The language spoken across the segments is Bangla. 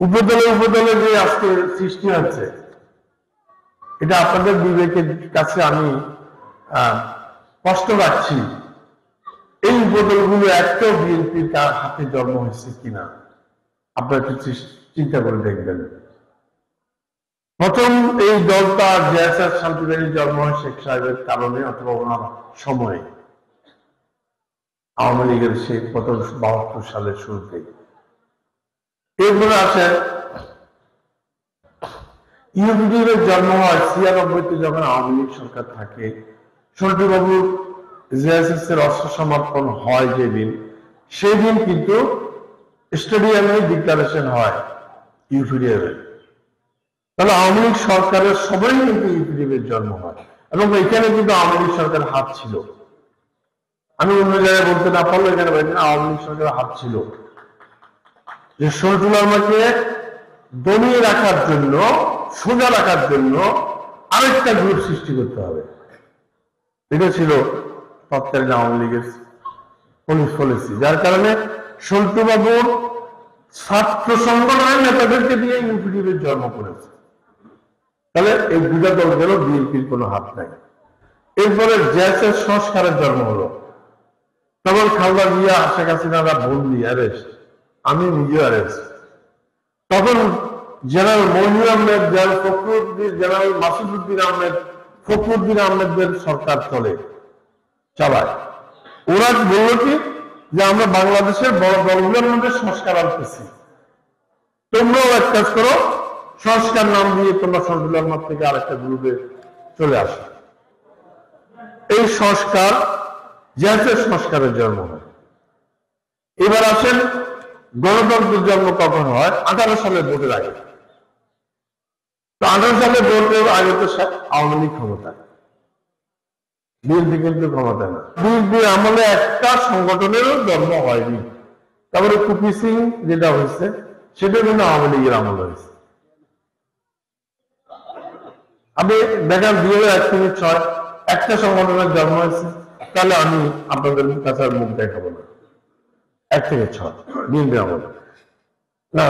উপদলে উপদলে যে আজকে সৃষ্টি হচ্ছে, এটা আপনাদের বিবেকের কাছে আমি কষ্ট রাখছি। এই উপদলগুলো একটাও বিএনপির তার হাতে জন্ম হয়েছে কিনা আপনারা একটু চিন্তা করে দেখবেন। প্রথম এই দলটা জিয়াসার শান্তিবাহিনী জন্ম হয় শেখ সাহেবের কারণে অথবা ওনার সময়ে, আওয়ামী লীগের সেই 72 সালের শুরুতে। এরপরে আসেন ইউপিডিএফের জন্ম হয় 96-তে, যখন আওয়ামী লীগ সরকার থাকে। সন্টুবাবুর জিএসএস-এর অস্ত্র সমর্পণ হয় যেদিন, সেই দিন কিন্তু স্টেডিয়ামে ডিক্লারেশন হয় ইউপিডিএফের। তাহলে আওয়ামী লীগ সরকারের সবাই কিন্তু ইউপিডিএফের জন্ম হয়, এবং এখানে কিন্তু আওয়ামী লীগ সরকারের হাত ছিল। আমি অন্য জায়গায় বলতে না পারলেও এখানে আওয়ামী লীগ সরকারের হাত ছিল যে শহীদুল আলমকে দমিয়ে রাখার জন্য, সোজা রাখার জন্য আরেকটা গ্রুপ সৃষ্টি করতে হবে। এটা ছিল তৎকালীন আওয়ামী লীগের পলিসি, যার কারণে সন্টুবাবুর ছাত্র সংগঠনের নেতাদেরকে দিয়ে ইউপিডিএফের জন্ম করেছে। তাহলে এই দুটা দল গেল, বিএনপির কোনো হাত নাই। এরপরে জিএসের সংস্কারের জন্ম হলো, তখন খালেদা জিয়া, শেখ হাসিনারা বন্দি, অ্যারেস্ট, আমি নিজে অ্যারেস্ট। তখন general Mohiur Ahmed, general Fakhruddin, general Masududdin Ahmed, Fakhruddin আহমেদদের সরকার চালায়। ওরা বলল কি যে আমরা বাংলাদেশের বড় দলগুলোর মধ্যে সংস্কার আনতেছি, তোমরাও এক কাজ করো, সংস্কার নাম দিয়ে তোমরা সন্টুলার মত থেকে আরেকটা গ্রুপে চলে আসো। এই সংস্কার, জিয়াসের সংস্কারের জন্ম হয়। এবার আসেন গণতন্ত্রের জন্ম কখন হয়? 18 সালের ভোটের আগে। তো 18 সালের ভোটের আগে তো আওয়ামী লীগ ক্ষমতায়, বিএনপি কিন্তু ক্ষমতায় না। বিএনপি আমলে একটা সংগঠনেরও জন্ম হয়নি। তারপরে কুপি সিং যেটা হয়েছে সেটা কিন্তু আওয়ামী লীগের আমল হয়েছে। আপনি দেখেন 2001 থেকে 2006 একটা সংগঠনের জন্ম হয়েছে, তাহলে আমি আপনাদের কাছে মুখ দেখাবো না। 1 থেকে 6 বিএনপি আমল না,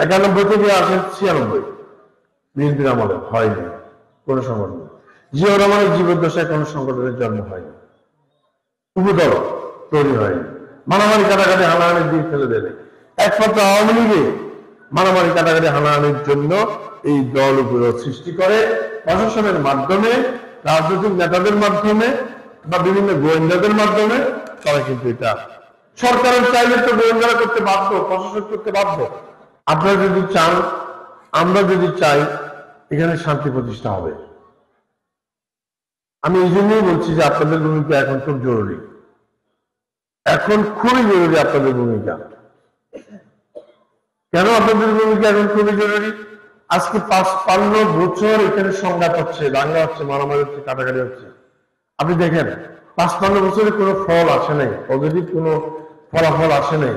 91 থেকে আসেন 96 বিএনপির আমলে হয়নি কোন সংগঠন। জিয়াউর রহমানের জীবদ্দশায় কোন সংগঠনের জন্ম হয়নি, উপদল তৈরি হয়নি, মারামারি কাটাকাটি হানাহানির দিক ফেলে দেবে। একমাত্র আওয়ামী লীগে মারামারি কাটাকাটি হানাহানির জন্য এই দল উপরোধ সৃষ্টি করে, প্রশাসনের মাধ্যমে, রাজনৈতিক নেতাদের মাধ্যমে বা বিভিন্ন গোয়েন্দাদের মাধ্যমে। তারা কিন্তু এটা সরকারের চাইলে তো গোয়েন্দারা করতে বাধ্য, প্রশাসন করতে বাধ্য। আপনারা যদি চান, আমরা যদি চাই, এখানে শান্তি প্রতিষ্ঠা হবে। আমি এই জন্যই বলছি যে আপনাদের ভূমিকা এখন খুব জরুরি, এখন খুবই জরুরি আপনাদের ভূমিকা। কেন আপনাদের ভূমিকা এখন খুবই জরুরি? আজকে 55 বছর এখানে সংঘাত হচ্ছে, দাঙ্গা হচ্ছে, মারামারি হচ্ছে, কাটাকাটি হচ্ছে। আপনি দেখেন 55 বছরে কোনো ফল আসে নাই, পজিটিভ কোনো ফলাফল আসে নাই,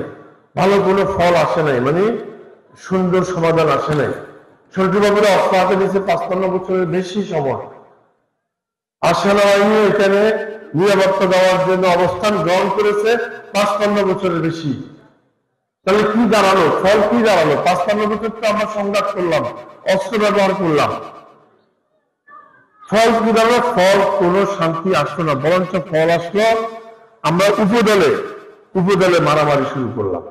ভালো কোনো ফল আসে নাই, মানে সুন্দর সমাধান আসে নাই। সন্টুবাবুরা অস্ত্র হাতে নিয়েছে 55 বছরের বেশি সময়। আর সেনাবাহিনী এখানে নিরাপত্তা দেওয়ার জন্য অবস্থান গ্রহণ করেছে 55 বছরের বেশি। তাহলে কি দাঁড়ালো? ফল কি দাঁড়ালো? 55 বছর তো আমরা সংঘাত করলাম, অস্ত্র ব্যবহার করলাম, ফল কি দাঁড়ালো? ফল কোনো শান্তি আসলো না, বরঞ্চ ফল আসলো আমরা উপদলে মারামারি শুরু করলাম।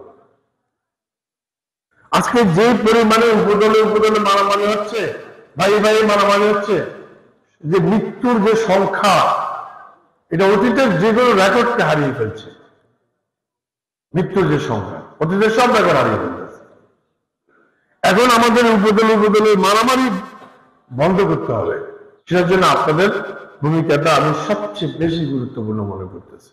আজকে যে পরিমাণে উপদলে মারামারি হচ্ছে, ভাই মারামারি হচ্ছে, যে মৃত্যুর যে সংখ্যা, এটা অতীতের যে কোনো রেকর্ডকে হারিয়ে ফেলছে। মৃত্যুর যে সংখ্যা, অতীতের সব রেকর্ড হারিয়ে ফেলতেছে। এখন আমাদের উপদলে মারামারি বন্ধ করতে হবে। সেটার জন্য আপনাদের ভূমিকাটা আমি সবচেয়ে বেশি গুরুত্বপূর্ণ মনে করতেছি।